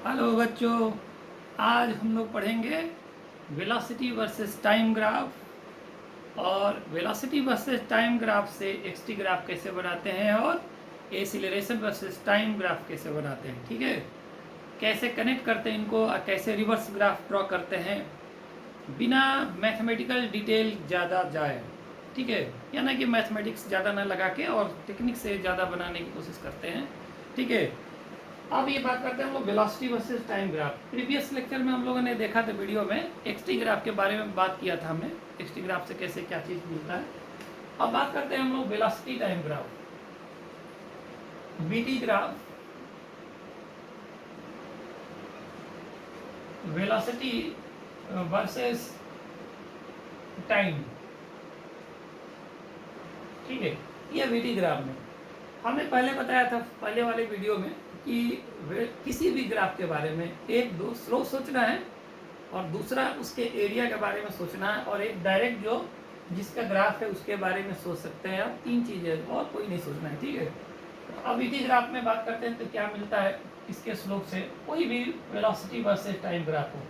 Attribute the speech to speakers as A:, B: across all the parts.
A: Hello बच्चों, आज हम लोग पढ़ेंगे वेलोसिटी वर्सेस टाइम ग्राफ। और वेलोसिटी वर्सेस टाइम ग्राफ से एक्सटी ग्राफ कैसे बनाते हैं और एक्सीलरेशन वर्सेस टाइम ग्राफ कैसे बनाते हैं। ठीक है, कैसे कनेक्ट करते हैं इनको और कैसे रिवर्स ग्राफ ड्रॉ करते हैं बिना मैथमेटिकल डिटेल ज़्यादा जाए। ठीक है, या ना कि मैथमेटिक्स ज़्यादा ना लगा के और टेक्निक से ज़्यादा बनाने की कोशिश करते हैं। ठीक है, अब ये बात करते हैं हम लोग velocity versus time graph. Previous lecture में हम लोगों ने देखा था वीडियो में एक्सटी ग्राफ के बारे में बात किया था हमने, एक्सटी ग्राफ से कैसे क्या चीज़ मिलता है। अब बात करते हैं हम लोग velocity time graph, VT graph, velocity versus time. ठीक है, ये वीटी ग्राफ में हमने पहले बताया था पहले वाले वीडियो में कि किसी भी ग्राफ के बारे में एक दो स्लोप सोचना है और दूसरा उसके एरिया के बारे में सोचना है और एक डायरेक्ट जो जिसका ग्राफ है उसके बारे में सोच सकते हैं आप। तीन चीज़ें और कोई नहीं सोचना है। ठीक है, तो अब इसी ग्राफ में बात करते हैं तो क्या मिलता है इसके स्लोप से। कोई भी वेलोसिटी वर्सेस टाइम ग्राफ हो,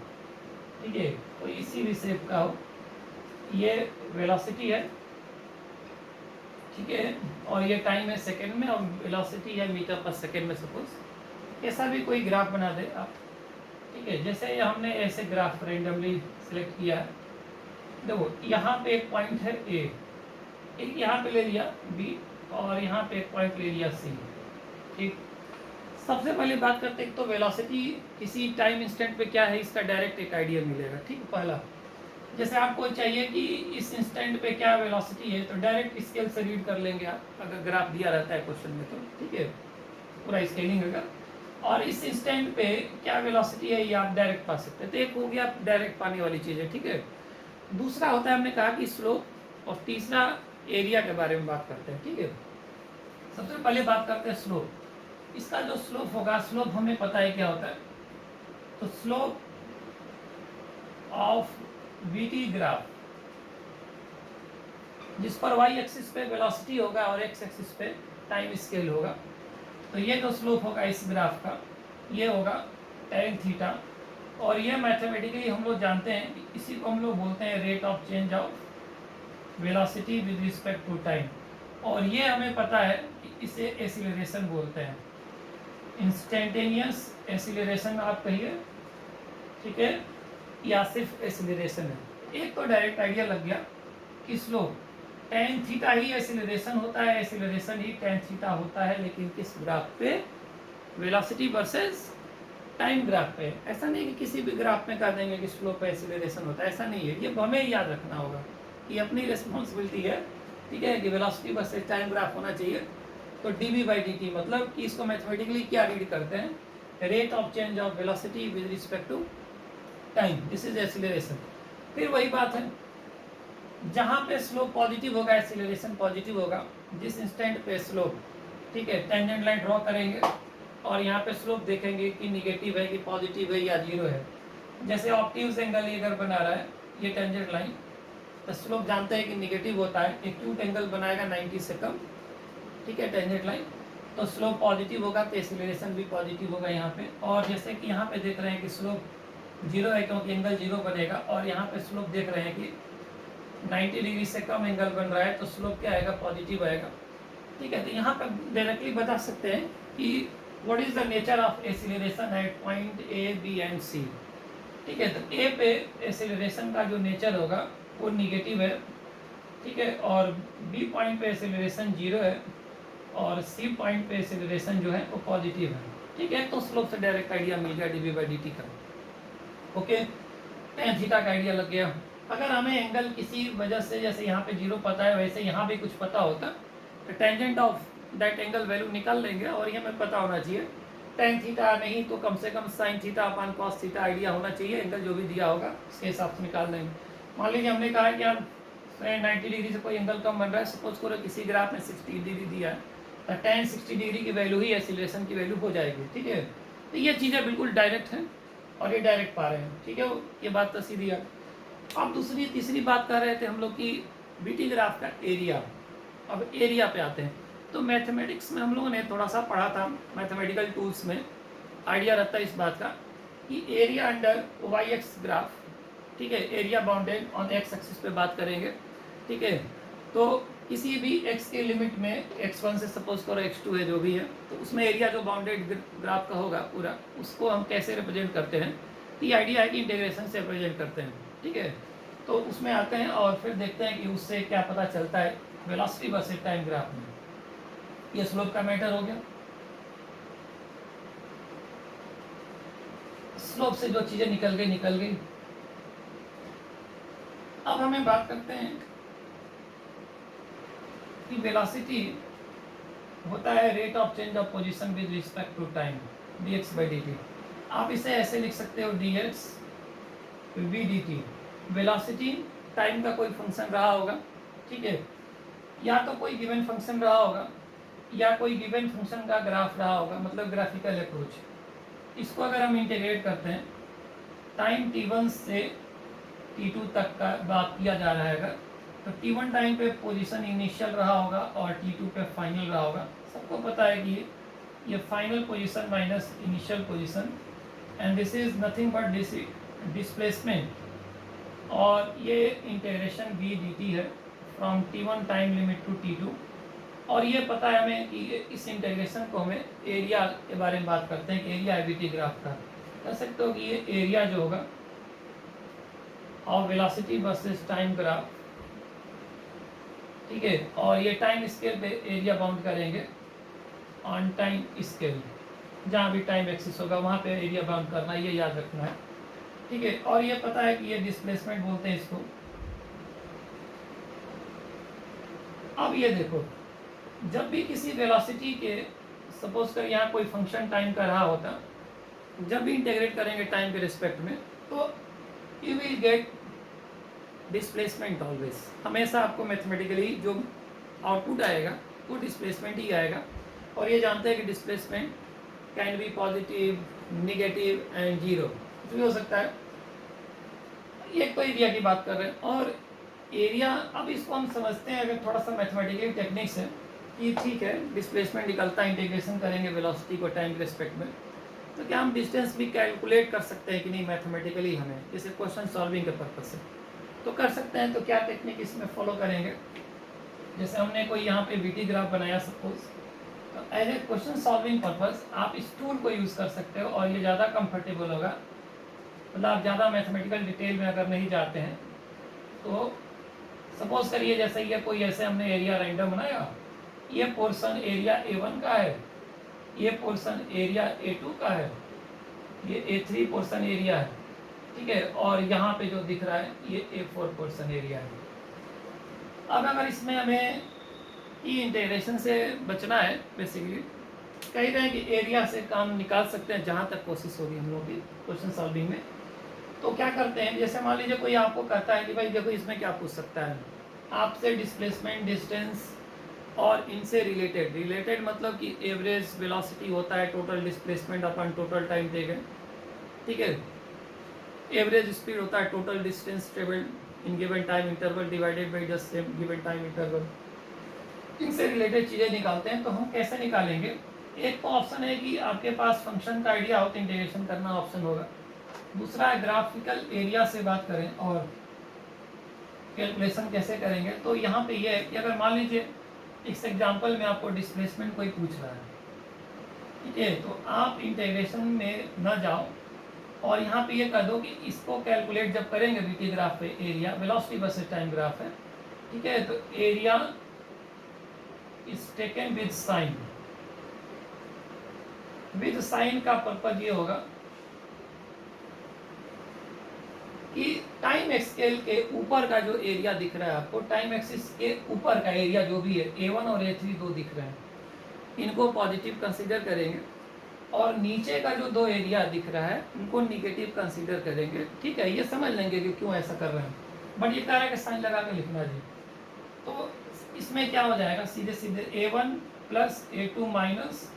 A: ठीक है, कोई इसी भी शेप का हो, ये वेलोसिटी है, ठीक है, और ये टाइम है सेकेंड में और वेलोसिटी है मीटर पर सेकेंड में। सपोज ऐसा भी कोई ग्राफ बना दे आप। ठीक है, जैसे ये हमने ऐसे ग्राफ रेंडमली सिलेक्ट किया है। देखो यहाँ पे एक पॉइंट है ए, एक यहाँ पे ले लिया बी और यहाँ पे एक पॉइंट ले लिया सी। ठीक, सबसे पहले बात करते हैं तो वेलोसिटी किसी टाइम इंस्टेंट पे क्या है इसका डायरेक्ट एक आइडिया मिलेगा। ठीक, पहला जैसे आपको चाहिए कि इस इंस्टेंट पे क्या वेलोसिटी है तो डायरेक्ट स्केल से रीड कर लेंगे आप, अगर ग्राफ दिया रहता है क्वेश्चन में तो। ठीक है, पूरा स्केलिंग होगा और इस इंस्टेंट पे क्या वेलोसिटी है ये आप डायरेक्ट पा सकते हैं। तो एक हो गया डायरेक्ट पाने वाली चीज़ है। ठीक है, दूसरा होता है हमने कहा कि स्लोप और तीसरा एरिया के बारे में बात करते हैं। ठीक है, सबसे पहले बात करते हैं स्लोप। इसका जो स्लोप होगा, स्लोप हमें पता है क्या होता है। तो स्लोप ऑफ वीटी ग्राफ जिस पर वाई एक्सिस पे वेलोसिटी होगा और एक्स एक्सिस पे टाइम स्केल होगा, तो ये जो स्लोप होगा इस ग्राफ का ये होगा tan थीटा। और ये मैथमेटिकली हम लोग जानते हैं कि इसी को हम लोग बोलते हैं rate of change of velocity with respect to time. और ये हमें पता है कि इसे एक्सीलरेशन बोलते हैं, इंस्टेंटेनियस एक्सीलरेशन आप कहिए। ठीक है, या सिर्फ एक्सीलरेशन है। एक तो डायरेक्ट आइडिया लग गया कि स्लोप tan थीटा ही एक्सीलरेशन होता है, एक्सीलरेशन ही tan थीटा होता है, लेकिन किस ग्राफ पे, वेलोसिटी वर्सेस टाइम ग्राफ पे। ऐसा नहीं कि किसी भी ग्राफ में कर देंगे कि स्लोप पे एक्सीलरेशन होता है, ऐसा नहीं है। ये हमें याद रखना होगा, ये अपनी रिस्पॉन्सिबिलिटी है। ठीक है, कि वेलोसिटी वर्सेस टाइम ग्राफ होना चाहिए। तो dv/dt मतलब कि इसको मैथमेटिकली क्या रीड करते हैं, rate of change of velocity with respect to time, this is acceleration. फिर वही बात है, जहाँ पे स्लोप पॉजिटिव होगा एक्सीलरेशन पॉजिटिव होगा। जिस इंस्टेंट पे स्लोप, ठीक है, टेंजेंट लाइन ड्रॉ करेंगे और यहाँ पे स्लोप देखेंगे कि निगेटिव है कि पॉजिटिव है या जीरो है। जैसे ऑप्टिव्स एंगल ये अगर बना रहा है ये टेंजेंट लाइन, तो स्लोप जानते हैं कि निगेटिव होता है। एक्यूट एंगल बनाएगा 90 से कम, ठीक है, टेंजेंट लाइन, तो स्लोप पॉजिटिव होगा तो एक्सीलरेशन भी पॉजिटिव होगा यहाँ पे। और जैसे कि यहाँ पे देख रहे हैं कि स्लोप जीरो है क्योंकि एंगल जीरो बनेगा, और यहाँ पे स्लोप देख रहे हैं कि 90 डिग्री से कम एंगल बन रहा है तो स्लोप क्या आएगा, पॉजिटिव आएगा। ठीक है, तो यहाँ पर डायरेक्टली बता सकते हैं कि what is the nature of acceleration at point A B and C. ठीक है, तो ए पे एक्सीलरेशन का जो नेचर होगा वो निगेटिव है। ठीक है, और बी पॉइंट पे एक्सीलरेशन जीरो है और सी पॉइंट पे एक्सीलरेशन जो है वो पॉजिटिव है। ठीक है, तो स्लोप से डायरेक्ट आइडिया मिल गया dv/dt का। ओके, tan थीटा का आइडिया लग गया। अगर हमें एंगल किसी वजह से, जैसे यहाँ पे जीरो पता है वैसे यहाँ भी कुछ पता होता, तो tangent of that angle value निकाल लेंगे और ये हमें पता होना चाहिए। tan थीटा नहीं तो कम से कम sin theta upon cos theta idea होना चाहिए, एंगल जो भी दिया होगा उसके हिसाब से निकाल लेंगे। मान लीजिए हमने कहा कि आप 90 डिग्री से कोई एंगल कम बन रहा है, सपोज करो किसी ग्राफ में 60 डिग्री दिया है, तो tan 60 डिग्री की वैल्यू ही एक्सीलरेशन की वैल्यू हो जाएगी। ठीक है, तो ये चीज़ें बिल्कुल डायरेक्ट हैं और ये डायरेक्ट पा रहे हैं। ठीक है, ये बात तो सीधी है। अब दूसरी तीसरी बात कर रहे थे हम लोग कि बीटी ग्राफ का एरिया। अब एरिया पे आते हैं, तो मैथमेटिक्स में हम लोगों ने थोड़ा सा पढ़ा था मैथमेटिकल टूल्स में आइडिया रहता है इस बात का कि area under Y X graph, ठीक है, area bounded on X axis पे बात करेंगे, ठीक है। तो किसी भी x के लिमिट में x1 से सपोज करो x2 है जो भी है, तो उसमें एरिया जो बाउंडेड ग्राफ का होगा पूरा, उसको हम कैसे रिप्रेजेंट करते हैं, ये आइडिया है कि इंटीग्रेशन से रिप्रेजेंट करते हैं, ठीक है। तो उसमें आते हैं और फिर देखते हैं कि उससे क्या पता चलता है वेलोसिटी वर्सेस टाइम ग्राफ में। ये स्लोप का मैटर हो गया। स्लोप से जो चीजें निकल गई। अब हमें बात करते हैं कि वेलोसिटी होता है rate of change of position with respect to time, dx by dt। आप इसे ऐसे लिख सकते हो dx v dt। Velocity time का कोई फंक्शन रहा होगा, ठीक है, या तो कोई गिवन फंक्शन रहा होगा या कोई गिवन फंक्शन का ग्राफ रहा होगा, मतलब ग्राफिकल अप्रोच। इसको अगर हम इंटीग्रेट करते हैं, टाइम t1 से t2 तक का बात किया जा रहा है अगर, तो t1 टाइम पे पोजीशन इनिशियल रहा होगा और t2 पे फाइनल रहा होगा। सबको पता है कि ये final position minus initial position, and this is nothing but displacement, और ये इंटीग्रेशन v dt है from t1 time limit to t2। और ये पता है हमें कि इस इंटीग्रेशन को हमें एरिया के बारे में बात करते हैं कि एरिया है bt ग्राफ का। कह सकते हो कि ये एरिया जो होगा और वेलोसिटी वर्सेस टाइम ग्राफ, ठीक है, और ये टाइम स्केल पे एरिया बाउंड करेंगे ऑन टाइम स्केल, जहाँ भी टाइम एक्सिस होगा वहाँ पे एरिया बाउंड करना है, ये याद रखना है, ठीक है। और ये पता है कि ये डिस्प्लेसमेंट बोलते हैं इसको। अब ये देखो, जब भी किसी वेलोसिटी के सपोज कर यहाँ कोई फंक्शन टाइम का रहा होता, जब भी इंटीग्रेट करेंगे टाइम के रिस्पेक्ट में, तो you will get displacement always. हमेशा आपको मैथमेटिकली जो आउटपुट आएगा वो डिस्प्लेसमेंट ही आएगा। और ये जानते हैं कि displacement can be positive, negative and zero, कुछ भी हो सकता है। ये तो एरिया की बात कर रहे हैं। और एरिया, अब इसको हम समझते हैं अगर थोड़ा सा मैथमेटिकल टेक्निक्स है कि ठीक है, डिस्प्लेसमेंट निकलता है, इंटीग्रेशन करेंगे वेलोसिटी को टाइम के रिस्पेक्ट में, तो क्या हम डिस्टेंस भी कैलकुलेट कर सकते हैं कि नहीं मैथमेटिकली, हमें जैसे क्वेश्चन सॉल्विंग के पर्पज से तो कर सकते हैं। तो क्या टेक्निक इसमें फॉलो करेंगे, जैसे हमने कोई यहाँ पे वीटी ग्राफ बनाया सपोज, तो as a question solving purpose आप इस टूल को यूज़ कर सकते हो और ये ज़्यादा कंफर्टेबल होगा। मतलब आप ज़्यादा मैथमेटिकल डिटेल में अगर नहीं जाते हैं तो सपोज करिए जैसे ये कोई ऐसे हमने एरिया रैंडम बनाया, ये पोर्शन एरिया A1 का है, ये पोर्शन एरिया A2 का है, ये A3 पोर्शन एरिया है, ठीक है, और यहाँ पे जो दिख रहा है ये A4 पोर्शन एरिया है। अब अगर इसमें हमें ई इंटीग्रेशन से बचना है, बेसिकली कह रहे हैं कि एरिया से काम निकाल सकते हैं जहाँ तक कोशिश होगी हम लोग की क्वेश्चन सॉल्विंग में। तो क्या करते हैं, जैसे मान लीजिए कोई आपको कहता है कि भाई देखो इसमें क्या पूछ सकता है आपसे, डिस्प्लेसमेंट, डिस्टेंस और इनसे रिलेटेड मतलब कि एवरेज वेलोसिटी होता है टोटल डिस्प्लेसमेंट अपन टोटल टाइम टेकन, ठीक है, एवरेज स्पीड होता है total distance travelled in given time interval divided by just same given time interval. इनसे रिलेटेड चीज़ें निकालते हैं। तो हम कैसे निकालेंगे, एक तो ऑप्शन है कि आपके पास फंक्शन का आइडिया हो तो इंटीग्रेशन करना ऑप्शन होगा। दूसरा है ग्राफिकल एरिया से बात करें और कैलकुलेशन कैसे करेंगे। तो यहाँ पे ये है कि अगर मान लीजिए इस एग्जांपल में आपको डिस्प्लेसमेंट कोई पूछ रहा है, ठीक है, तो आप इंटीग्रेशन में न जाओ और यहाँ पे ये कह दो कि इसको कैलकुलेट जब करेंगे वीटी ग्राफ पे, area velocity versus time graph है, ठीक है, तो area is taken with sign. With sign का पर्पज ये होगा कि टाइम स्केल के ऊपर का जो एरिया दिख रहा है आपको, टाइम एक्सिस के ऊपर का एरिया जो भी है, A1 और A3 दो दिख रहे हैं, इनको पॉजिटिव कंसीडर करेंगे, और नीचे का जो दो एरिया दिख रहा है उनको निगेटिव कंसीडर करेंगे, ठीक है। ये समझ लेंगे कि क्यों ऐसा कर रहे हैं, बट ये कह रहा है कि साइन लगा के लिखना जी। तो इसमें क्या हो जाएगा, सीधे सीधे A1 plus A2 minus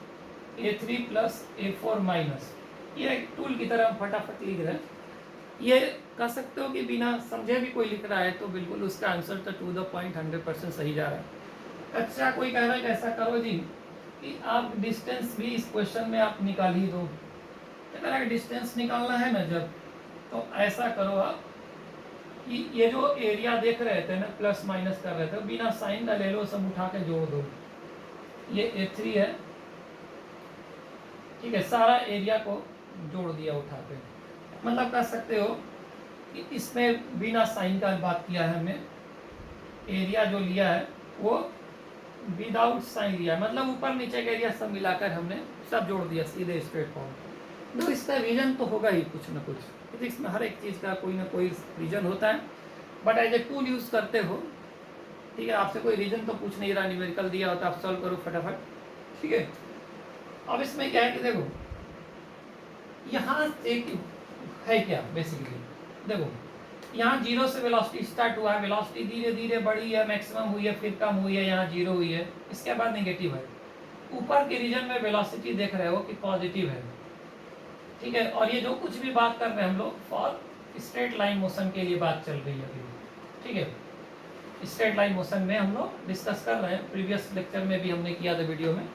A: A3 plus A4 minus, ये एक टूल की तरह फटाफट लिख रहे हैं। ये कह सकते हो कि बिना समझे भी कोई लिख रहा है तो बिल्कुल उसका आंसर तो टू द पॉइंट 100% सही जा रहा है। अच्छा, कोई कह रहा है कि ऐसा करो जी कि आप डिस्टेंस भी इस क्वेश्चन में आप निकाल ही दो, कह रहा है डिस्टेंस निकालना है ना जब, तो ऐसा करो आप कि ये जो एरिया देख रहे थे ना प्लस माइनस कर रहे थे, बिना साइन का ले लो, सब उठा के जोड़ दो। ये A3 है, ठीक है, सारा एरिया को जोड़ दिया उठा के। मतलब कह सकते हो कि इसमें बिना साइन का बात किया है हमने, एरिया जो लिया है वो विदाउट साइन लिया, मतलब ऊपर नीचे का एरिया सब मिलाकर हमने सब जोड़ दिया सीधे स्ट्रेट फॉर्म। तो इसका रीजन तो होगा ही कुछ ना कुछ, फिजिक्स में हर एक चीज़ का कोई ना कोई रीजन होता है, but as a tool use करते हो, ठीक है। आपसे कोई रीजन तो पूछ नहीं रहा, न्यूमेरिकल दिया होता आप सॉल्व करो फटाफट, ठीक है। अब इसमें क्या है कि देखो यहाँ एक है क्या बेसिकली, देखो यहाँ जीरो से वेलोसिटी स्टार्ट हुआ है, वेलोसिटी धीरे धीरे बढ़ी है, मैक्सिमम हुई है, फिर कम हुई है, यहाँ जीरो हुई है, इसके बाद नेगेटिव है। ऊपर के रीजन में वेलोसिटी देख रहे हो कि पॉजिटिव है, ठीक है। और ये जो कुछ भी बात कर रहे हैं हम लोग फॉर स्ट्रेट लाइन मोशन के लिए बात चल रही है अभी, ठीक है। स्ट्रेट लाइन मोशन में हम लोग डिस्कस कर रहे हैं, प्रीवियस लेक्चर में भी हमने किया था वीडियो में।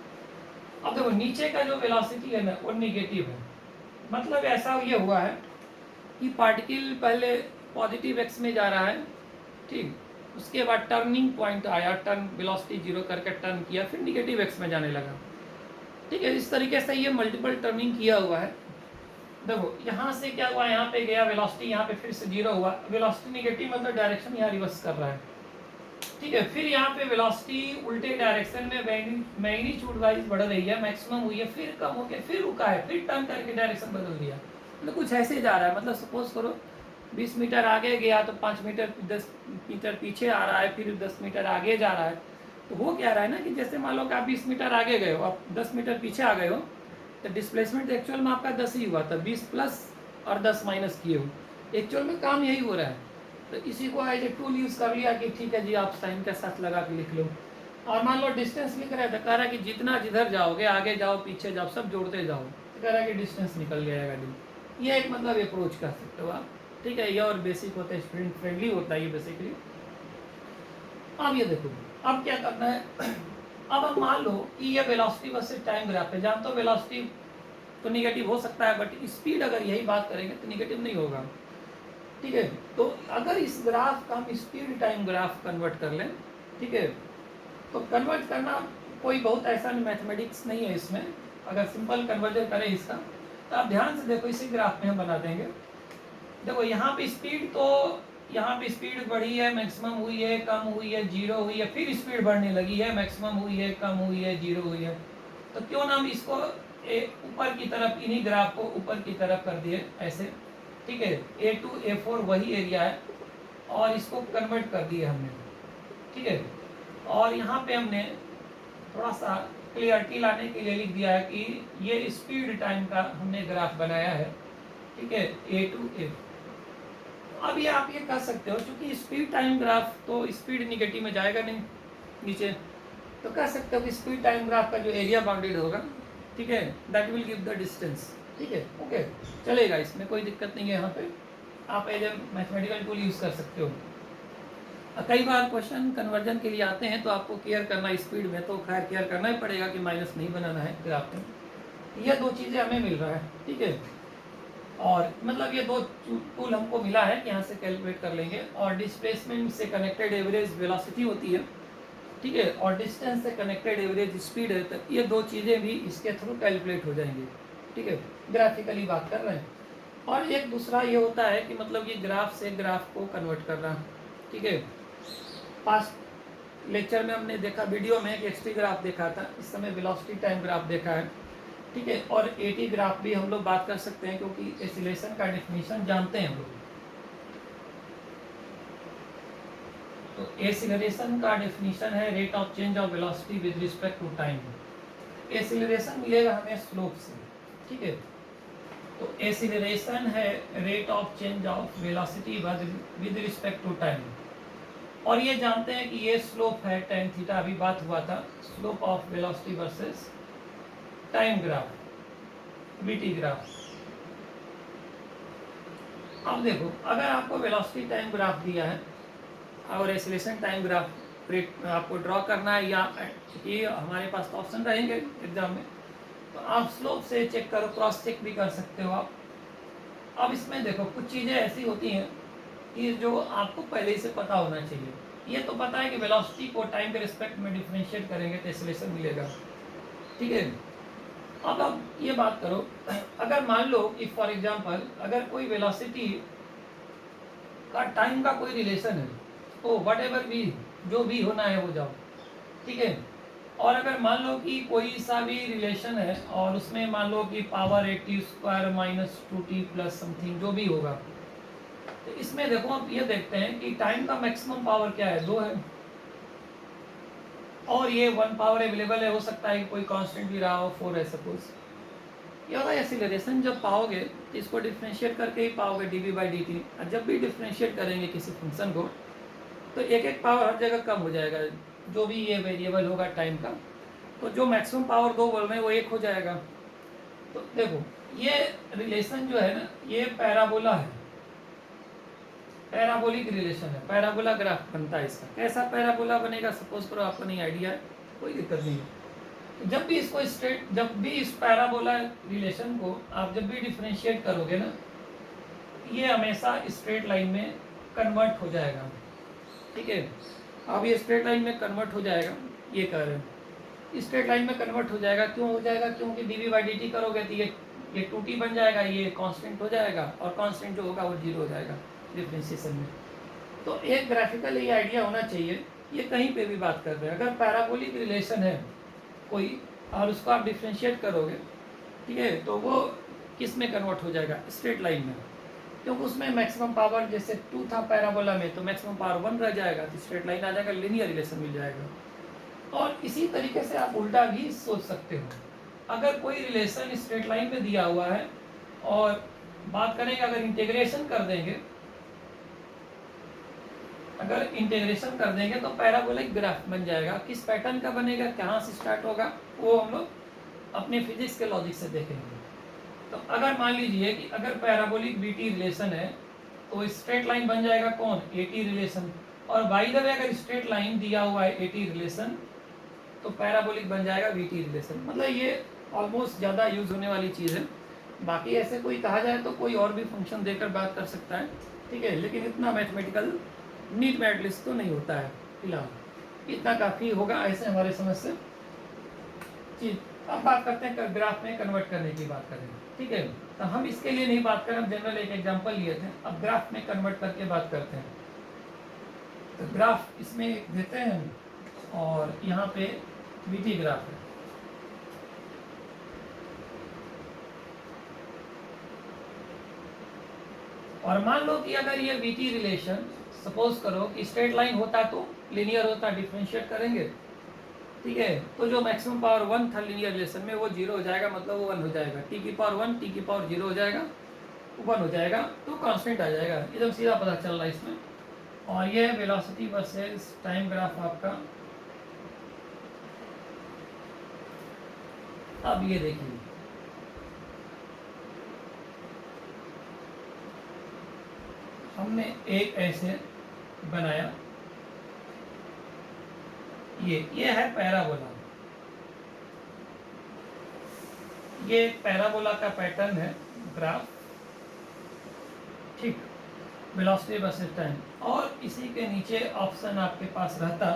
A: अब देखो नीचे का जो वेलोसिटी है ना वो निगेटिव है, मतलब ऐसा ये हुआ है कि पार्टिकल पहले पॉजिटिव एक्स में जा रहा है, ठीक, उसके बाद टर्निंग पॉइंट आया, टर्न वेलोसिटी जीरो करके टर्न किया, फिर निगेटिव एक्स में जाने लगा, ठीक है। इस तरीके से ये मल्टीपल टर्निंग किया हुआ है। देखो यहाँ से क्या हुआ, यहाँ पे गया वेलोसिटी, यहाँ पे फिर से जीरो हुआ, वेलोसिटी निगेटिव मतलब डायरेक्शन यहाँ रिवर्स कर रहा है, ठीक है। फिर यहाँ पे वेलोसिटी उल्टे डायरेक्शन में मैग्नीट्यूड वाइज बढ़ रही है, मैक्सिमम हुई है, फिर कम हो गया, फिर रुका है, फिर टर्न करके डायरेक्शन बदल दिया, मतलब कुछ ऐसे जा रहा है। मतलब सपोज करो 20 मीटर आगे गया तो 5 मीटर 10 मीटर पीछे आ रहा है, फिर 10 मीटर आगे जा रहा है। तो वो क्या रहा है ना कि जैसे मान लो कि आप 20 मीटर आगे गए हो, आप 10 मीटर पीछे आ गए हो, तो डिस्प्लेसमेंट एक्चुअल में आपका 10 ही हुआ था, 20 प्लस और 10 माइनस किए हो, एक्चुअल में काम यही हो रहा है। तो इसी को एज ए टूल यूज़ कर लिया कि ठीक है जी आप साइन के साथ लगा के लिख लो। और मान लो डिस्टेंस लिख रहे थे, कह रहा है कि जितना जिधर जाओगे, आगे जाओ पीछे जाओ, सब जोड़ते जाओ, तो कह रहा है कि डिस्टेंस निकल जाएगा डी। ये एक मतलब अप्रोच कर सकते हो आप, ठीक है। ये और बेसिक होता है, स्टूडेंट फ्रेंडली होता है ये बेसिकली। अब ये देखो अब क्या करना है अब हम मान लो कि ये वेलोसिटी वर्सेस टाइम ग्राफ है, जानते हो वेलोसिटी तो निगेटिव हो सकता है, बट स्पीड अगर यही बात करेंगे तो निगेटिव नहीं होगा, ठीक है। तो अगर इस ग्राफ का हम स्पीड टाइम ग्राफ कन्वर्ट कर लें, ठीक है, तो कन्वर्ट करना कोई बहुत ऐसा मैथमेटिक्स नहीं है इसमें। अगर सिंपल कन्वर्जन करें इसका, तो आप ध्यान से देखो, इसी ग्राफ में हम बना देंगे। देखो यहाँ पे स्पीड, तो यहाँ पे स्पीड बढ़ी है, मैक्सिमम हुई है, कम हुई है, जीरो हुई है, फिर स्पीड बढ़ने लगी है, मैक्सिमम हुई है, कम हुई है, जीरो हुई है। तो क्यों ना हम इसको ऊपर की तरफ, इन्हीं ग्राफ को ऊपर की तरफ कर दिए ऐसे, ठीक है। A2 A4 वही एरिया है और इसको कन्वर्ट कर दिए हमने, ठीक है। और यहाँ पे हमने थोड़ा सा क्लियरिटी लाने के लिए लिख दिया है कि ये स्पीड टाइम का हमने ग्राफ बनाया है, ठीक है, A2 A। अब ये आप ये कह सकते हो क्योंकि स्पीड टाइम ग्राफ तो स्पीड निगेटिव में जाएगा नहीं नीचे, तो कह सकते हो कि स्पीड टाइम ग्राफ का जो एरिया बाउंडेड होगा, ठीक है, that will give the distance, ठीक है, ओके, चलेगा, इसमें कोई दिक्कत नहीं है। यहाँ पे आप as a mathematical tool use कर सकते हो। कई बार क्वेश्चन कन्वर्जन के लिए आते हैं तो आपको केयर करना स्पीड में, तो खैर केयर करना ही पड़ेगा कि माइनस नहीं बनाना है ग्राफ में। ये दो चीज़ें हमें मिल रहा है, ठीक है। और मतलब ये दो टूल हमको मिला है कि यहाँ से कैलकुलेट कर लेंगे, और डिस्प्लेसमेंट से कनेक्टेड एवरेज वेलोसिटी होती है, ठीक है, और डिस्टेंस से कनेक्टेड एवरेज स्पीड है, तो ये दो चीज़ें भी इसके थ्रू कैलकुलेट हो जाएंगी, ठीक है। ग्राफिकली बात कर रहे हैं। और एक दूसरा ये होता है कि मतलब ये ग्राफ से ग्राफ को कन्वर्ट करना, ठीक है। पास्ट लेक्चर में हमने देखा, वीडियो में एक एक्सटी ग्राफ देखा था, इस समय वेलोसिटी टाइम ग्राफ देखा है, ठीक है। और एटी ग्राफ भी हम लोग बात कर सकते हैं क्योंकि एक्सीलरेशन का डेफिनेशन जानते हैं हम लोग। तो एक्सीलरेशन का डेफिनेशन है rate of change of velocity with respect to time. Acceleration मिलेगा हमें स्लोप से, ठीक है। तो एक्सीलरेशन है rate of change of velocity with respect to time, और ये जानते हैं कि ये स्लोप है tan थीटा, अभी बात हुआ था, slope of velocity versus time graph, VT graph. अब देखो अगर आपको वेलोसिटी टाइम ग्राफ दिया है और एक्सीलरेशन टाइम ग्राफ आपको ड्रॉ करना है, या ये हमारे पास तो ऑप्शन रहेंगे एग्जाम में, तो आप स्लोप से चेक करो, क्रॉस चेक भी कर सकते हो आप। अब इसमें देखो कुछ चीज़ें ऐसी होती हैं कि जो आपको पहले ही से पता होना चाहिए। ये तो पता है कि वेलोसिटी को टाइम के रिस्पेक्ट में डिफरेंशिएट करेंगे तो एक्सेलरेशन मिलेगा, ठीक है। अब आप ये बात करो, अगर मान लो कि फॉर एग्जांपल अगर कोई वेलोसिटी का टाइम का कोई रिलेशन है, तो वट एवर भी जो भी होना है वो जाओ, ठीक है। और अगर मान लो कि कोई सा भी रिलेशन है और उसमें मान लो कि power 80² minus 2t plus something जो भी होगा, तो इसमें देखो आप ये देखते हैं कि टाइम का मैक्सिमम पावर क्या है, 2 है, और ये 1 पावर अवेलेबल है, हो सकता है कि कोई कांस्टेंट भी रहा हो, 4 है सपोज। ये होगा एक्सीलरेशन, जब पाओगे तो इसको डिफ्रेंशिएट करके ही पाओगे dv/dt। और जब भी डिफ्रेंशिएट करेंगे किसी फंक्शन को तो एक एक पावर हर जगह कम हो जाएगा, जो भी ये वेरिएबल होगा टाइम का, तो जो मैक्सिमम पावर 2 बोल रहे हैं वो 1 हो जाएगा। तो देखो ये रिलेशन जो है ना, ये पैराबोला है, पैराबोलिक रिलेशन है, पैराबोला ग्राफ बनता है इसका। कैसा पैराबोला बनेगा सपोज करो, आपको नहीं आइडिया है, कोई दिक्कत नहीं है। जब भी इसको स्ट्रेट, जब भी इस पैराबोला रिलेशन को आप जब भी डिफरेंशिएट करोगे ना, ये हमेशा स्ट्रेट लाइन में कन्वर्ट हो जाएगा, ठीक है। अब ये स्ट्रेट लाइन में कन्वर्ट हो जाएगा, ये कह रहे हैं स्ट्रेट लाइन में कन्वर्ट हो जाएगा। क्यों हो जाएगा? क्योंकि dv/dt करोगे तो ये 2t बन जाएगा, ये कांस्टेंट हो जाएगा, और कांस्टेंट जो होगा वो 0 हो जाएगा डिफरेंशिएशन में। तो एक ग्राफिकल ये आइडिया होना चाहिए, ये कहीं पे भी बात कर रहे हैं, अगर पैराबोलिक रिलेशन है कोई और उसको आप डिफ्रेंशिएट करोगे, ठीक है, तो वो किस में कन्वर्ट हो जाएगा? स्ट्रेट लाइन में। क्योंकि उसमें मैक्सिमम पावर जैसे 2 था पैराबोला में, तो मैक्सिमम पावर 1 रह जाएगा, तो स्ट्रेट लाइन आ जाएगा, लीनियर रिलेशन मिल जाएगा। और इसी तरीके से आप उल्टा भी सोच सकते हो, अगर कोई रिलेशन स्ट्रेट लाइन में दिया हुआ है और बात करेंगे अगर इंटीग्रेशन कर देंगे, अगर इंटीग्रेशन कर देंगे तो पैराबोलिक ग्राफ बन जाएगा। किस पैटर्न का बनेगा, कहाँ से स्टार्ट होगा, वो हम लोग अपने फिजिक्स के लॉजिक से देखेंगे। तो अगर मान लीजिए कि अगर पैराबोलिक बीटी रिलेशन है तो स्ट्रेट लाइन बन जाएगा कौन? Eighty relation. और बाय द वे अगर स्ट्रेट लाइन दिया हुआ है एटी रिलेशन तो पैराबोलिक बन जाएगा बीटी रिलेशन। मतलब ये ऑलमोस्ट ज़्यादा यूज होने वाली चीज़ है। बाकी ऐसे कोई कहा जाए तो कोई और भी फंक्शन देकर बात कर सकता है, ठीक है, लेकिन इतना मैथमेटिकल नीट मैट लिस्ट तो नहीं होता है फिलहाल, इतना काफ़ी होगा ऐसे हमारे समझ से। जी, अब बात करते हैं ग्राफ में कन्वर्ट करने की बात करें, ठीक है। तो हम इसके लिए नहीं बात करें, हम जनरल एक एग्जांपल लिए थे, अब ग्राफ में कन्वर्ट करके बात करते हैं। तो ग्राफ इसमें देते हैं और यहाँ पे बीटी ग्राफ है, और मान लो कि अगर ये बीटी रिलेशन सपोज करो कि स्ट्रेट लाइन होता तो लीनियर होता, डिफरेंशिएट करेंगे, ठीक है, तो जो मैक्सिमम पावर 1 था लीनियर रिलेशन में वो 0 हो जाएगा, मतलब वो 1 हो जाएगा, t की पावर 1 t की पावर 0 हो जाएगा, 1 हो जाएगा, तो कांस्टेंट आ जाएगा। एकदम सीधा पता चल रहा है इसमें। और ये वेलोसिटी वर्सेस टाइम ग्राफ आपका। अब ये देखिए, हमने एक ऐसे बनाया, ये है पैराबोला, ये पैराबोला का पैटर्न है ग्राफ, ठीक, वेलोसिटी वर्सेस टाइम। और इसी के नीचे ऑप्शन आपके पास रहता,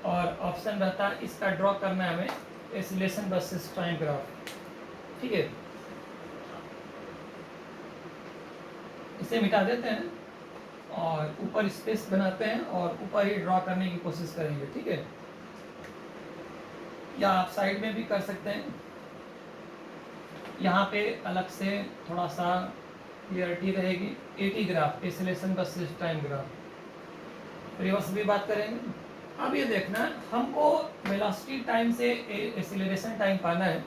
A: और ऑप्शन रहता इसका ड्रॉ करना है हमें एक्सीलरेशन वर्सेस टाइम ग्राफ, ठीक है। इसे मिटा देते हैं और ऊपर स्पेस बनाते हैं और ऊपर ही ड्रॉ करने की कोशिश करेंगे, ठीक है, या आप साइड में भी कर सकते हैं। यहाँ पे अलग से थोड़ा सा क्लियरिटी रहेगी। Eighty graph, acceleration versus time graph, reverse भी बात करेंगे। अब ये देखना, हमको वेलोसिटी टाइम से एक्सीलरेशन टाइम पाना है।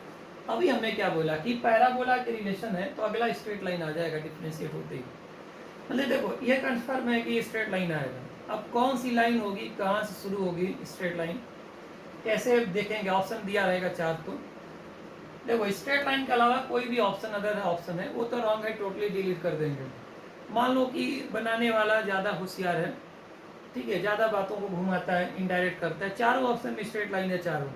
A: अभी हमने क्या बोला कि पैराबोला के रिलेशन है तो अगला स्ट्रेट लाइन आ जाएगा डिफरेंशिएट होते ही। मतलब देखो ये कन्फर्म है कि स्ट्रेट लाइन आएगा। अब कौन सी लाइन होगी, कहाँ से शुरू होगी स्ट्रेट लाइन, कैसे देखेंगे? ऑप्शन दिया रहेगा 4, तो देखो स्ट्रेट लाइन के अलावा कोई भी ऑप्शन अगर ऑप्शन है वो तो रॉन्ग है, टोटली डिलीट कर देंगे। मान लो कि बनाने वाला ज़्यादा होशियार है, ठीक है, ज़्यादा बातों को घुमाता है, इनडायरेक्ट करता है, चारों ऑप्शन में स्ट्रेट लाइन है चारों,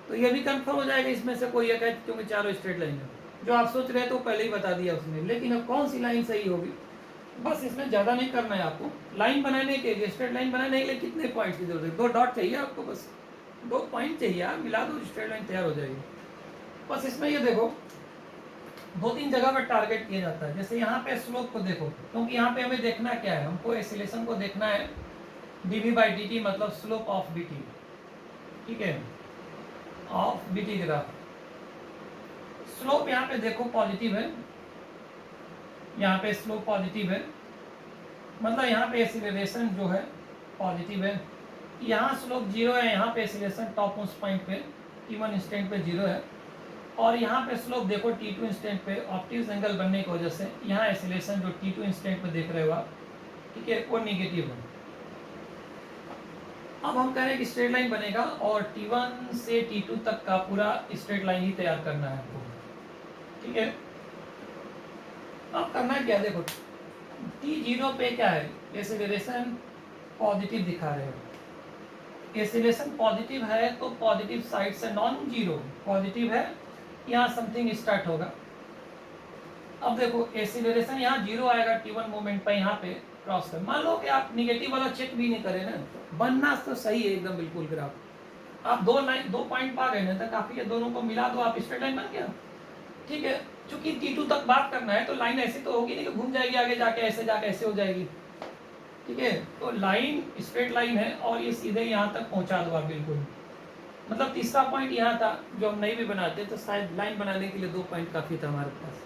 A: तो ये भी कंफर्म हो जाएगा इसमें से कोई एक है, क्योंकि चारों स्ट्रेट लाइन है। जो आप सोच रहे थे तो पहले ही बता दिया उसने, लेकिन अब कौन सी लाइन सही होगी, बस इसमें ज़्यादा नहीं करना है आपको। लाइन बनाने के लिए, स्ट्रेट लाइन बनाने के लिए कितने पॉइंट्स की जरूरत है, 2 डॉट चाहिए आपको, बस 2 पॉइंट चाहिए, आप मिला दो स्ट्रेट लाइन तैयार हो जाएगी। बस इसमें ये देखो 2-3 जगह पर टारगेट किया जाता है। जैसे यहाँ पे स्लोप को देखो, क्योंकि यहाँ पे हमें देखना क्या है, हमको एसिलेशन को देखना है dv/dt, मतलब स्लोप ऑफ bt, ठीक है, ऑफ bt ग्राफ। स्लोप यहाँ पे देखो पॉजिटिव है, यहाँ पे स्लोप पॉजिटिव है, मतलब यहाँ पे एसिलेशन जो है पॉजिटिव है। यहाँ स्लोप 0 है, यहाँ पे एसिलेशन टॉप मोस्ट पॉइंट पे t1 इंस्टेंट पे 0 है, और यहाँ पे स्लोप देखो t2 इंस्टेंट पे ऑप्टिक्स एंगल बनने की वजह से यहाँ एसिलेशन जो t2 इंस्टेंट पे देख रहे हो आप, ठीक है, वो निगेटिव है। अब हम कह रहे हैं कि स्ट्रेट लाइन बनेगा और t1 से t2 तक का पूरा स्ट्रेट लाइन ही तैयार करना है आपको, ठीक है। अब करना क्या, देखो t0 पे क्या है, एसिलेशन पॉजिटिव दिखा रहे हो। एसिलेशन पॉजिटिव है तो पॉजिटिव साइड से, नॉन जीरो पॉजिटिव है, यहाँ समथिंग स्टार्ट होगा। अब देखो एसिलेशन यहाँ 0 आएगा t1 मोमेंट पर, यहाँ पे क्रॉस कर, मान लो कि आप निगेटिव वाला चेक भी नहीं करें ना, बनना तो सही है एकदम बिल्कुल ग्राफ। आप 2 पॉइंट पा गए ना, तो काफी है, दोनों को मिला दो, आप स्ट्रेट लाइन बन गया, ठीक है। चूंकि t2 तक बात करना है तो लाइन ऐसी तो होगी नहीं कि घूम जाएगी आगे जाके, ऐसे जाके ऐसे हो जाएगी, ठीक है। तो लाइन स्ट्रेट लाइन है और ये सीधे यहाँ तक पहुंचा दो आप बिल्कुल। मतलब तीसरा पॉइंट यहाँ था जो हम नहीं भी बनाते तो शायद लाइन बनाने के लिए 2 पॉइंट काफी था हमारे पास,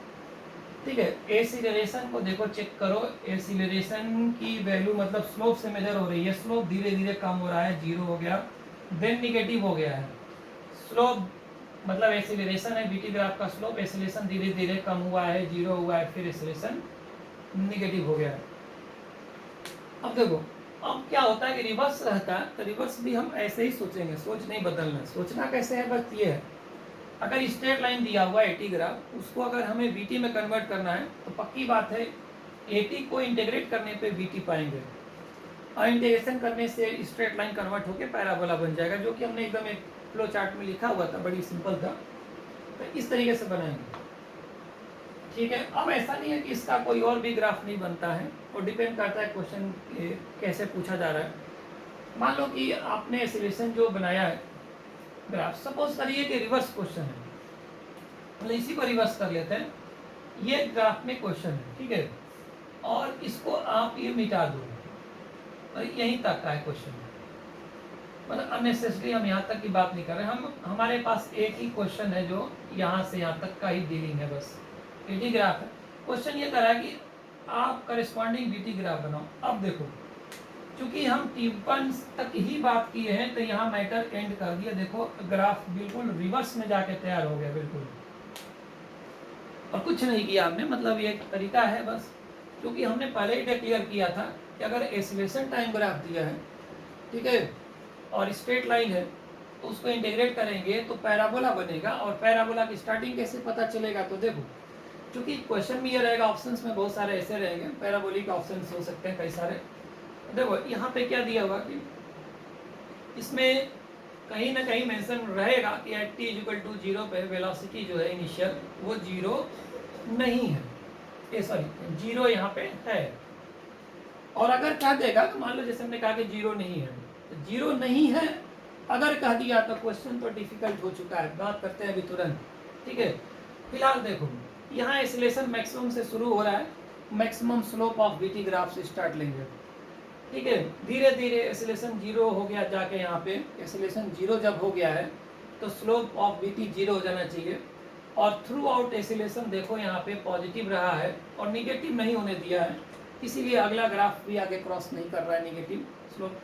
A: ठीक है। एसिलेशन को देखो, चेक करो, एसिलेशन की वैल्यू मतलब स्लोप से मेजर हो रही है, स्लोप धीरे धीरे कम हो रहा है, 0 हो गया, देन निगेटिव हो गया है। स्लोप मतलब एसिलेशन है बीटी ग्राफ का स्लोप, एसिलेशन धीरे धीरे कम हुआ है, 0 हुआ है, फिर एसिलेशन निगेटिव हो गया है। अब देखो अब क्या होता है कि रिवर्स रहता है, तो रिवर्स भी हम ऐसे ही सोचेंगे, सोच नहीं बदलना। सोचना कैसे है, बस ये है, अगर स्ट्रेट लाइन दिया हुआ है 80 ग्राफ, उसको अगर हमें बीटी में कन्वर्ट करना है तो पक्की बात है 80 को इंटीग्रेट करने पे बीटी पाएंगे, और इंटीग्रेशन करने से स्ट्रेट लाइन कन्वर्ट होकर पैराबोला बन जाएगा, जो कि हमने एकदम एक फ्लो चार्ट में लिखा हुआ था, बड़ी सिंपल था। तो इस तरीके से बनाएंगे, ठीक है। अब ऐसा नहीं है कि इसका कोई और भी ग्राफ नहीं बनता है, और डिपेंड करता है क्वेश्चन कैसे पूछा जा रहा है। मान लो कि आपने एसिलेशन जो बनाया है ग्राफ, सपोज करिए कि रिवर्स क्वेश्चन है, मतलब इसी को रिवर्स कर लेते हैं, ये ग्राफ में क्वेश्चन है, ठीक है, और इसको आप ये मिटा दो, और यहीं तक का है क्वेश्चन, मतलब अननेसेसरी हम यहाँ तक की बात नहीं कर रहे, हम हमारे पास एक ही क्वेश्चन है जो यहाँ से यहाँ तक का ही डीलिंग है, बस 80 ग्राफ है। क्वेश्चन ये करा कि आप करस्पॉन्डिंग बीटी ग्राफ बनाओ। अब देखो चूंकि हम T1 तक ही बात किए हैं तो यहाँ मैटर एंड कर दिया, देखो ग्राफ बिल्कुल रिवर्स में जाके तैयार हो गया बिल्कुल, और कुछ नहीं किया हमने, मतलब ये एक तरीका है बस, क्योंकि हमने पहले ही डिक्लेयर किया था कि अगर एसिलेशन टाइम ग्राफ दिया है, ठीक है, और स्ट्रेट लाइन है, तो उसको इंटीग्रेट करेंगे तो पैराबोला बनेगा, और पैराबोला की स्टार्टिंग कैसे पता चलेगा, तो देखो क्योंकि क्वेश्चन में ये रहेगा, ऑप्शंस में बहुत सारे ऐसे रहेंगे, पैराबोलिक ऑप्शंस हो सकते हैं कई सारे। देखो यहाँ पे क्या दिया हुआ कि इसमें कहीं ना कहीं मेंशन रहेगा कि एट t = 0 पे वेलोसिटी जो है इनिशियल वो 0 नहीं है, ये सॉरी 0 यहाँ पे है। और अगर कह देगा तो मान लो जैसे हमने कहा कि 0 नहीं है, तो 0 नहीं है अगर कह दिया तो क्वेश्चन तो डिफिकल्ट हो चुका है, बात करते हैं अभी तुरंत, ठीक है। फिलहाल देखो यहाँ एसिलेशन मैक्सिमम से शुरू हो रहा है, maximum slope of BT graph से स्टार्ट लेंगे, ठीक है। धीरे धीरे एसिलेशन 0 हो गया, जाके यहाँ पे एसिलेशन 0 जब हो गया है तो स्लोप ऑफ बीटी 0 हो जाना चाहिए, और थ्रू आउट एसिलेशन देखो यहाँ पे पॉजिटिव रहा है और निगेटिव नहीं होने दिया है, इसीलिए अगला ग्राफ भी आगे क्रॉस नहीं कर रहा है निगेटिव स्लोप।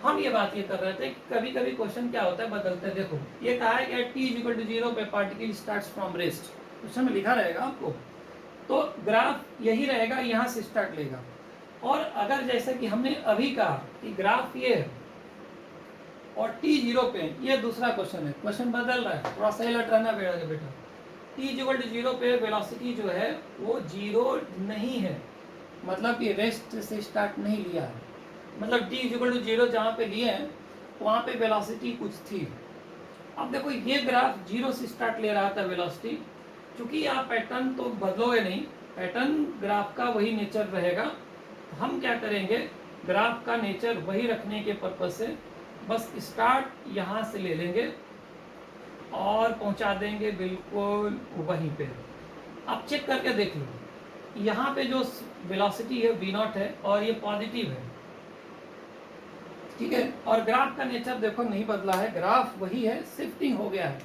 A: हम ये बात ये कर रहे थे, कभी कभी क्वेश्चन क्या होता है बदलते, देखो ये कहा है कि t = 0 पे particle starts from rest, question में लिखा रहेगा आपको, तो ग्राफ यही रहेगा, यहाँ से स्टार्ट लेगा। और अगर जैसे कि हमने अभी कहा कि ग्राफ ये है और t0 पे, ये दूसरा क्वेश्चन है, क्वेश्चन बदल रहा है, थोड़ा सा अलर्ट रहना बेटा। t = 0 पे वेलोसिटी जो है वो 0 नहीं है, मतलब कि रेस्ट से स्टार्ट नहीं लिया है, मतलब t = 0 जहाँ पे लिए हैं वहाँ पे वेलोसिटी कुछ थी, अब देखो ये ग्राफ जीरो से स्टार्ट ले रहा था वेलोसिटी, क्योंकि आप पैटर्न तो बदलोगे नहीं, पैटर्न ग्राफ का वही नेचर रहेगा। तो हम क्या करेंगे, ग्राफ का नेचर वही रखने के पर्पज से बस स्टार्ट यहाँ से ले लेंगे और पहुँचा देंगे बिल्कुल वहीं पे। आप चेक करके देख लो, यहाँ पे जो वेलोसिटी है v0 है और ये पॉजिटिव है, ठीक है। और ग्राफ का नेचर देखो नहीं बदला है, ग्राफ वही है, शिफ्टिंग हो गया है।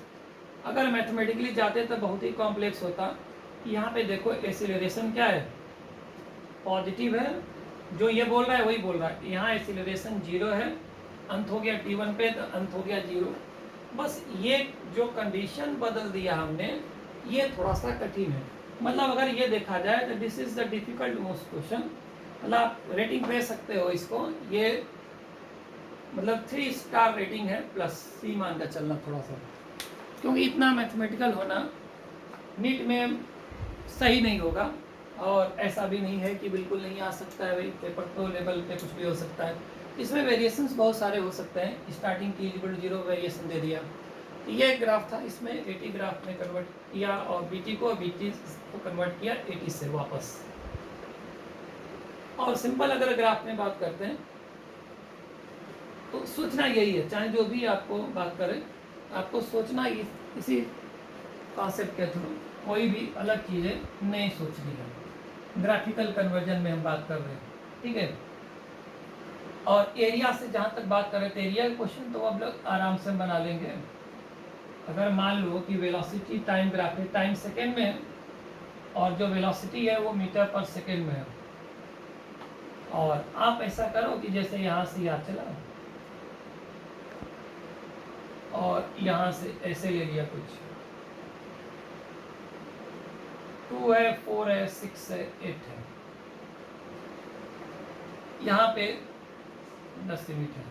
A: अगर मैथमेटिकली जाते तो बहुत ही कॉम्प्लेक्स होता। यहाँ पे देखो एक्सीलरेशन क्या है, पॉजिटिव है, जो ये बोल रहा है वही बोल रहा है। यहाँ एक्सीलरेशन 0 है, अंत हो गया t1 पे तो अंत हो गया 0। बस ये जो कंडीशन बदल दिया हमने, ये थोड़ा सा कठिन है। मतलब अगर ये देखा जाए तो this is the difficult most question. मतलब आप रेटिंग दे सकते हो इसको, ये मतलब 3 स्टार रेटिंग है प्लस सी मान का चलना थोड़ा सा, क्योंकि इतना मैथमेटिकल होना नीट में सही नहीं होगा। और ऐसा भी नहीं है कि बिल्कुल नहीं आ सकता है, भाई पेपर तो लेवल पे कुछ भी हो सकता है। इसमें वेरिएशंस बहुत सारे हो सकते हैं। स्टार्टिंग की -0 वेरिएशन दे दिया, तो ये एक ग्राफ था, इसमें 80 ग्राफ में कन्वर्ट किया और बीटी को कन्वर्ट किया 80 से वापस। और सिंपल अगर ग्राफ में बात करते हैं तो सोचना यही है, चाहे जो भी आपको बात करे, आपको सोचना इसी कॉन्सेप्ट के थ्रू, कोई भी अलग चीज़ें नहीं सोचनी है। ग्राफिकल कन्वर्जन में हम बात कर रहे हैं, ठीक है। और एरिया से जहाँ तक बात करें तो एरिया क्वेश्चन तो अब लोग आराम से बना लेंगे। अगर मान लो कि वेलोसिटी टाइम ग्राफ है, टाइम सेकेंड में है, और जो वेलोसिटी है वो मीटर पर सेकेंड में है, और आप ऐसा करो कि जैसे यहाँ से यहाँ चला और यहाँ से ऐसे ले लिया, कुछ 2 है, 4 है, 6 है, 8 है, यहाँ पे 10 यूनिट है।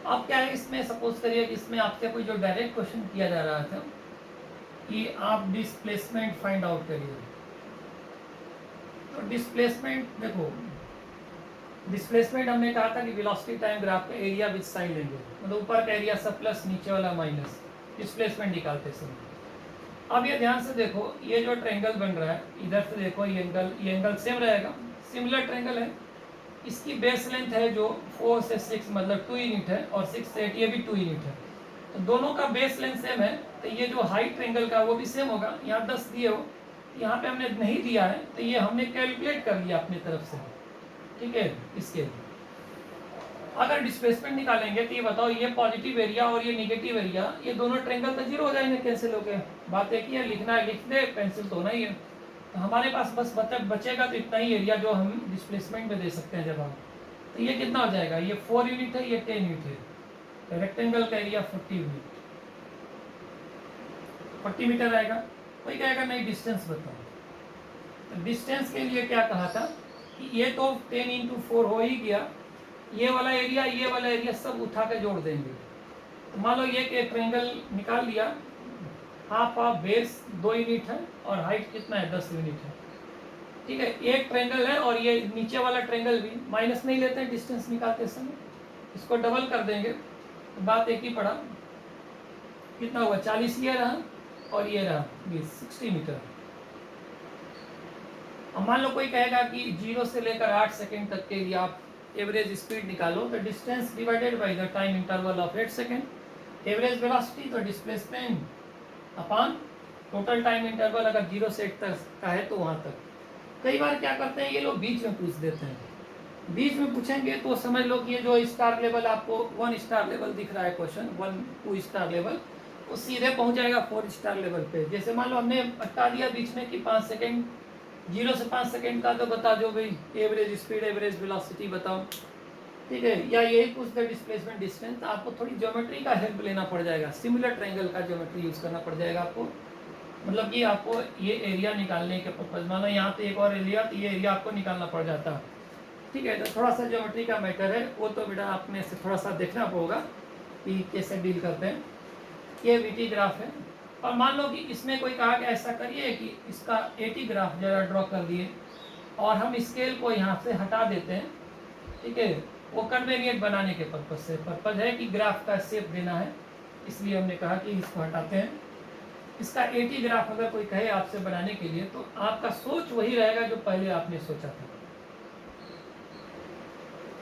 A: अब क्या है, इसमें सपोज करिए कि इसमें आपसे कोई जो डायरेक्ट क्वेश्चन किया जा रहा था कि आप डिस्प्लेसमेंट फाइंड आउट करिए। तो डिस्प्लेसमेंट देखो, डिस्प्लेसमेंट हमने कहा था कि वेलोसिटी टाइम ग्राफ का एरिया विद साइन लेंगे, मतलब ऊपर का एरिया सब प्लस नीचे वाला माइनस, डिस्प्लेसमेंट निकालते समय। अब ये ध्यान से देखो, ये जो ट्रायंगल बन रहा है, इधर से देखो ये एंगल सेम रहेगा, सिमिलर ट्रायंगल है। इसकी बेस लेंथ है जो 4 से 6 मतलब 2 यूनिट है, और 6 से 8 ये भी 2 यूनिट है। तो दोनों का बेस लेंथ सेम है, तो ये जो हाइट ट्रायंगल का वो भी सेम होगा। यहाँ 10 दिए हो, यहाँ पे हमने नहीं दिया है, तो ये हमने कैलकुलेट कर लिया अपनी तरफ से, ठीक है। इसके अगर डिस्प्लेसमेंट निकालेंगे तो ये बताओ, ये पॉजिटिव एरिया और ये नेगेटिव एरिया, ये दोनों ट्रायंगल तो जीरो हो जाएंगे, कैंसिल हो गए। बात एक ही है, लिखना है लिख दे, पेंसिल तो होना ही है। तो हमारे पास बस बचेगा तो इतना ही एरिया जो हम डिस्प्लेसमेंट में दे सकते हैं जब हम। तो ये कितना हो जाएगा, ये 4 यूनिट है, ये 10 यूनिट है, तो रेक्टेंगल का एरिया 40 यूनिट 40 मीटर आएगा। कोई कहेगा नहीं डिस्टेंस बताओ, तो डिस्टेंस के लिए क्या कहा था कि ये तो 10 × 4 हो ही गया, ये वाला एरिया सब उठा के जोड़ देंगे। तो मान लो ये एक ट्रायंगल निकाल लिया, हाफ ऑफ बेस 2 यूनिट है और हाइट कितना है 10 यूनिट है, ठीक है। एक ट्रायंगल है और ये नीचे वाला ट्रायंगल भी, माइनस नहीं लेते हैं डिस्टेंस निकालते समय, इसको डबल कर देंगे तो बात एक ही पड़ा। कितना हुआ, 40 ये रहा और ये रहा 20, 60 मीटर। अब मान लो कोई कहेगा कि 0 से लेकर 8 सेकेंड तक के लिए आप एवरेज स्पीड निकालो, तो distance divided by the time interval of 8 second, average velocity तो displacement upon total time interval, अगर 0 से 8 तक का है तो वहाँ तक। कई बार क्या करते हैं ये लोग, बीच में पूछ देते हैं। बीच में पूछेंगे तो समझ लो कि ये जो स्टार लेवल आपको 1 स्टार लेवल दिख रहा है क्वेश्चन, 1 2 स्टार लेवल, वो सीधे पहुँच जाएगा 4 स्टार लेवल पे। जैसे मान लो हमने अटका दिया बीच में कि 5 सेकेंड, 0 से 5 सेकेंड का तो बता दो भाई, एवरेज स्पीड एवरेज वेलोसिटी बताओ, ठीक है। या यही पूछ दे डिस्प्लेसमेंट डिस्टेंस, तो आपको थोड़ी ज्योमेट्री का हेल्प लेना पड़ जाएगा, सिमिलर ट्रायंगल का ज्योमेट्री यूज़ करना पड़ जाएगा आपको। मतलब कि आपको ये एरिया निकालने के पर्पज, मानो यहाँ पे एक और एरिया, तो ये एरिया आपको निकालना पड़ जाता, ठीक है। तो थोड़ा सा ज्योमेट्री का मैटर है, वो तो बेटा आपने से थोड़ा सा देखना होगा कि कैसे डील करते हैं। ये वीटी ग्राफ है, और मान लो कि इसमें कोई कहा कि ऐसा करिए कि इसका 80 ग्राफ जरा ड्रॉ कर दिए, और हम स्केल को यहाँ से हटा देते हैं, ठीक है। वो कन्वेनियंट बनाने के पर्पज से, पर्पज है कि ग्राफ का शेप देना है, इसलिए हमने कहा कि इसको हटाते हैं। इसका एटी ग्राफ अगर कोई कहे आपसे बनाने के लिए तो आपका सोच वही रहेगा जो पहले आपने सोचा था।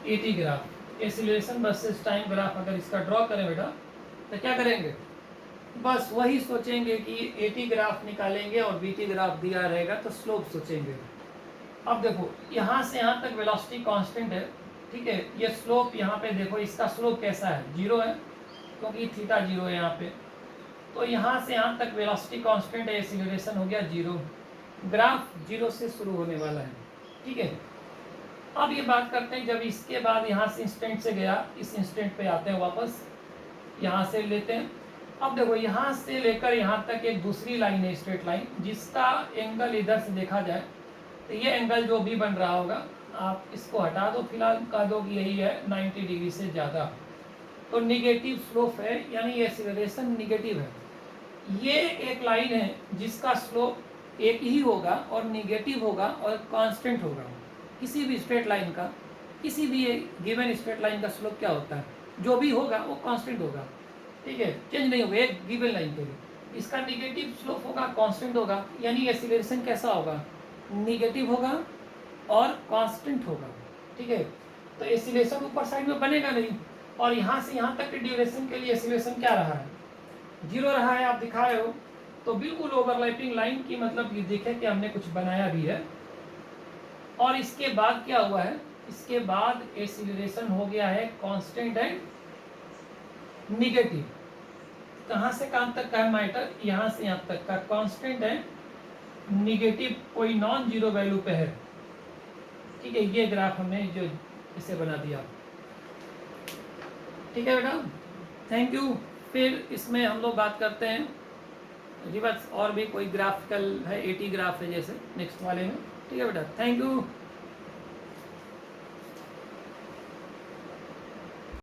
A: Eighty graph acceleration versus time graph अगर इसका ड्रॉ करें बेटा तो क्या करेंगे, बस वही सोचेंगे कि एटी ग्राफ निकालेंगे और बीटी ग्राफ दिया रहेगा तो स्लोप सोचेंगे। अब देखो यहाँ से यहाँ तक वेलोसिटी कांस्टेंट है, ठीक है। ये स्लोप यहाँ पे देखो, इसका स्लोप कैसा है, 0 है क्योंकि थीटा 0 है यहाँ पे। तो यहाँ से यहाँ तक वेलोसिटी कांस्टेंट है, एक्सीलरेशन हो गया 0, ग्राफ 0 से शुरू होने वाला है, ठीक है। अब ये बात करते हैं जब इसके बाद यहाँ से इंस्टेंट से गया, इस इंस्टेंट पे आते हैं वापस, यहाँ से लेते हैं। अब देखो यहाँ से लेकर यहाँ तक एक दूसरी लाइन है, स्ट्रेट लाइन, जिसका एंगल इधर से देखा जाए तो ये एंगल जो भी बन रहा होगा आप इसको हटा दो, फिलहाल कह दो कि यही है 90 डिग्री से ज़्यादा, तो निगेटिव स्लोप है, यानी एक्सीलरेशन निगेटिव है। ये एक लाइन है जिसका स्लोप एक ही होगा और निगेटिव होगा और कांस्टेंट होगा। किसी भी स्ट्रेट लाइन का, किसी भी गिवन स्ट्रेट लाइन का स्लोप क्या होता है, जो भी होगा वो कांस्टेंट होगा, ठीक है, चेंज नहीं होगा एक गिवन लाइन के लिए। इसका निगेटिव स्लोप होगा, कांस्टेंट होगा, यानी एक्सीलरेशन कैसा होगा, निगेटिव होगा और कांस्टेंट होगा, ठीक है। तो एक्सीलरेशन ऊपर साइड में बनेगा नहीं, और यहाँ से यहाँ तक के ड्यूरेशन के लिए एक्सीलरेशन क्या रहा है, 0 रहा है, आप दिखा रहे हो। तो बिल्कुल ओवरलैपिंग लाइन की मतलब ये देखे कि हमने कुछ बनाया भी है। और इसके बाद क्या हुआ है, इसके बाद एक्सीलरेशन हो गया है कांस्टेंट एंड निगेटिव। कहाँ से कहाँ तक का मैटर, यहाँ से यहाँ तक का कांस्टेंट है, निगेटिव कोई नॉन जीरो वैल्यू पे है, ठीक है। ये ग्राफ हमने जो इसे बना दिया, ठीक है बेटा, थैंक यू। फिर इसमें हम लोग बात करते हैं रिवर्स, और भी कोई ग्राफिकल है, एटी ग्राफ है जैसे नेक्स्ट वाले में, ठीक है बेटा, थैंक यू।